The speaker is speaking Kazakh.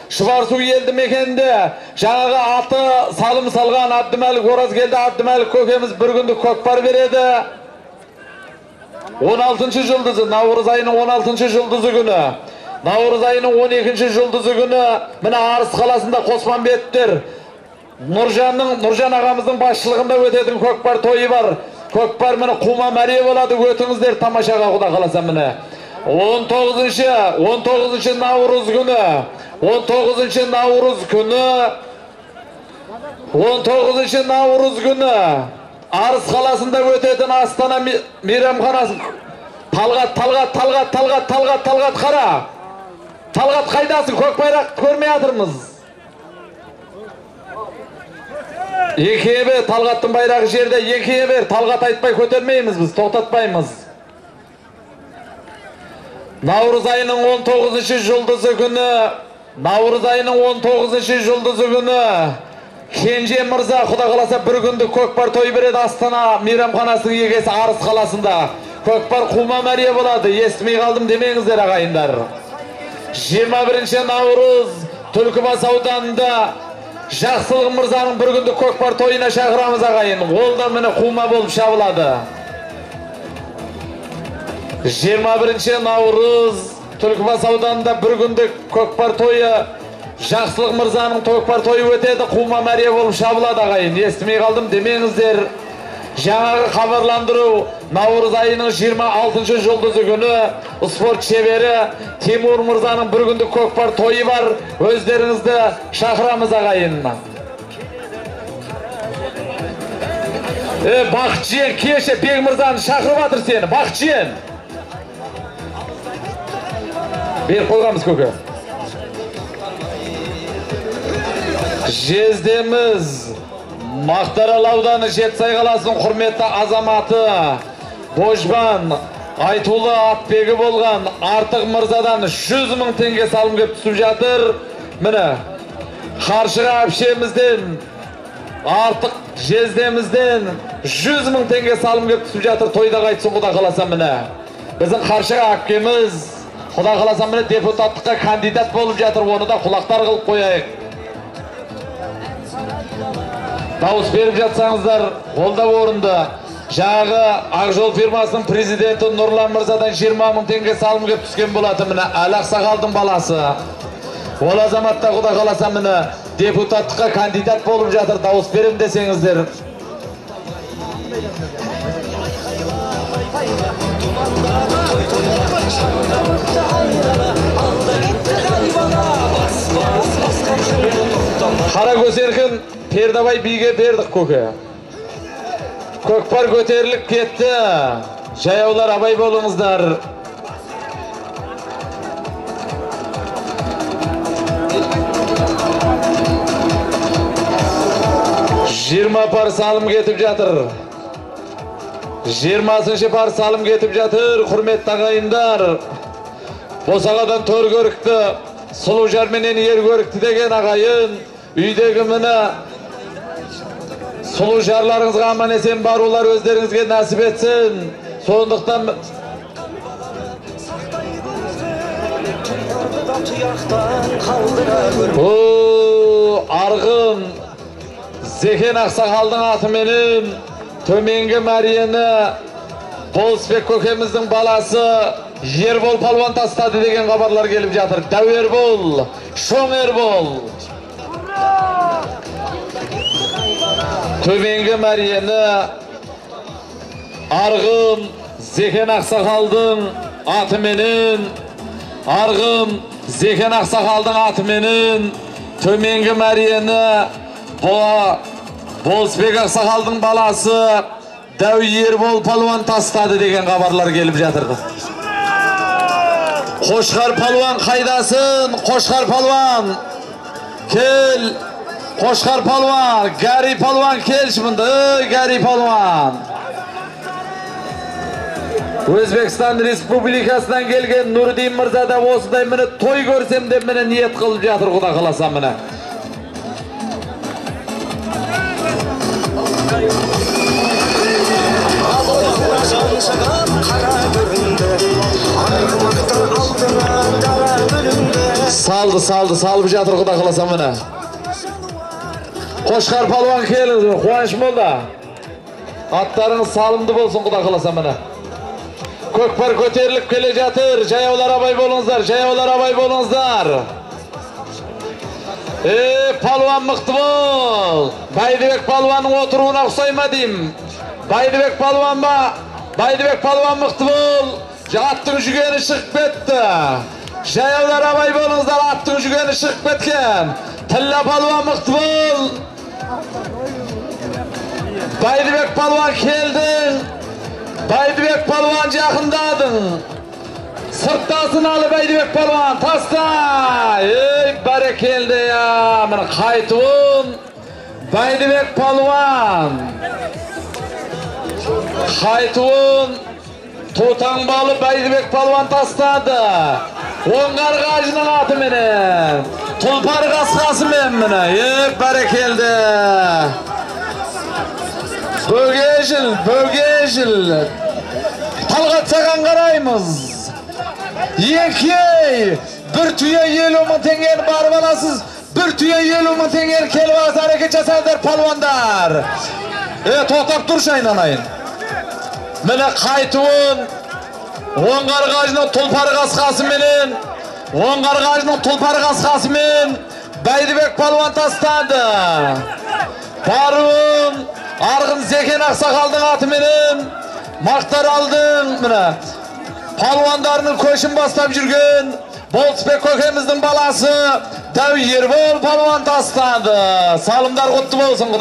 Шыбарсу елді мекенде жаңағы аты салым салған Абдымәлік Оразгелді Абдымәлік көкеміз бір күндік көкпар береді. 16 жұлдызы, наурыз айының 16 жұлдызы күні. Наурыз айының 12 жұлдызы күні міне Арыс қаласында Қосманбеттер Нұржан ағамыздың басшылығында өтетін көкпар тойы бар. Көкпар міне Қума мәре болады, өтіңіздер тамашаға, құда қаласа міне. 19 наурыз күні 19 наурыз күні Арыс қаласында өтетін Астана мейрамханасы. Талғат қара. Талғат қайдасың? Көк байрақты көрмей жатырмыз. Екіге бер, Талғаттың байрағы жерде, екіге бер. Талғат айтпай көтермейміз біз, тоқтатпаймыз. Наурыз айының 19 жұлдызы күні, Кенже Мырза құда қаласа бір күндік көкпар той береді. Астана мейрамханасының егесі Арыс қаласында. Көкпар Қума мәре болады, естімей қалдым демеңіздер ағайындар. 21 наурыз Түлкібас ауданында Жақсылық Мырзаның бір күндік көкпар тойына шақырамыз ағайын. Ол да міне Қума болып шабылады. 21 наурыз Түлкібас ауданында бір күндік көкпар тойы Жақсылық Мырзаның көкпар тойы өтеді. Қума мәре болып шабылады ағайын. Естімей қалдым демеңіздер. Жаңағы хабарландыру наурыз айының 26 жұлдызы күні спорт шебері Тимур Мырзаның бір күндік көкпар тойы бар. Өздеріңізді шақырамыз ағайын. Бақытжен кеше Бек Мырзаны шақырып жатыр сені. Бақытжен. Бер қойғамыз көке. Жездеміз Мақтарал ауданы Жетісай қаласының құрметті азаматы Божбан Айтулы атбегі болған Артық Мырзадан 100 000 теңге салым кеп түсіп жатыр. Міне Қаршыға әпшемізден Артық жездемізден 100 000 теңге салым кеп түсіп жатыр. Тойда қайтсын құда қаласа міне. Біздің Қаршыға әпкеміз құда қаласа міне депутаттыққа кандидат болып жатыр. Оны да құлақтар қылып қояйық. Дауыс беріп жатсаңыздар, ол да орынды. Жаңағы Ақжол фирмасының президенті Нұрлан Мырзадан 20 000 теңге салым кеп түскен болатын міне. Әлі Ақсақалдың баласы. Ол азаматта құда қаласа міне депутаттыққа кандидат болып жатыр. Дауыс берем десеңіздер. Қара көсеркін Пердабай биге бердік көке. Көкпар көтеріліп кетті. Жаяулар абай болыңыздар. Жиырма пар салым кетіп жатыр. 20-шы пар салым кетіп жатыр. Құрметті ағайындар. Босағадан төр көрікті, сұлу жарменен ер көрікті деген ағайын. Үйдегі міне сұлу жарларыңызға аман есен барулар өздеріңізге нәсіп етсін. Сондықтан Арғын Зекен Ақсақалдың атыменен төменгі мәрені Болысбек көкеміздің баласы Ербол палуан тастады деген хабарлар келіп жатыр. Дәу Ербол, шоң Ербол. Төменгі мәрені Арғын Зекен Ақсақалдың атыменен төменгі мәрені Болысбек Ақсақалдың баласы Дәу Ербол палуан тастады деген хабарлар келіп жатыр. Қошқар палуан қайдасын? Қошқар палуан кел. Қошқар палуан, Гари палуан келші мұнда. Гари палуан Өзбекстан Республикасынан келген Нұрдин Мырза да осындай мені той көрсем деп мені ниет қылып жатыр, құда қаласа мені. Қара көрінді, арғымақтар алдына дала бөлінді. Salып жатыр Құда қаласа міне. Қошқар палуан келіңіз, қуаныш молда. Аттарыңыз салымды болсын Құда қаласа міне. Көкпар көтеріліп келе жатыр. Жаяулар абай болыңыздар. Палуан мықты бол. Байдыбек палуанның отыруына ұқсайма дейм. Байдыбек палуан ба? Байдыбек палуан мықты бол. Аттың жүгені шығып кетті. Жаяулар абай болыңыздар, аттың жүгені шығып кеткен. Тілла палуан мықты бол. Байдыбек палуан келдің. Байдыбек палуан жақындадың. Сырттасын алы Байдыбек палуан, таста! Бәрекелді я, мені қайтуын. Байдыбек палуан. Қайтуын. Тотаңбалы Байдыбек палуан тастады. Оңғар қажының аты менен. Тұлпар қасқасы мен мені. Бәрекелді. Бөгежіл. Талғат саған қараймыз. Екей, бір түйе 50 мың теңгені барып аласыз. Бір түйе 50 мың теңгені келіп аласыз, әрекет жасаңдар палуандар. Тоқтап тұршы айналайын. Міне қайтуын. Оңғар қажының тұлпар қасқасы мен Байдыбек палуан тастады. Баруын. Арғын Зекен Ақсақалдың аты менен мақтар алдың. Міне палуандарының көшін бастап жүрген Болысбек көкеміздің баласы Дәу Ербол палуан тастады. Салымдар құтты болсын.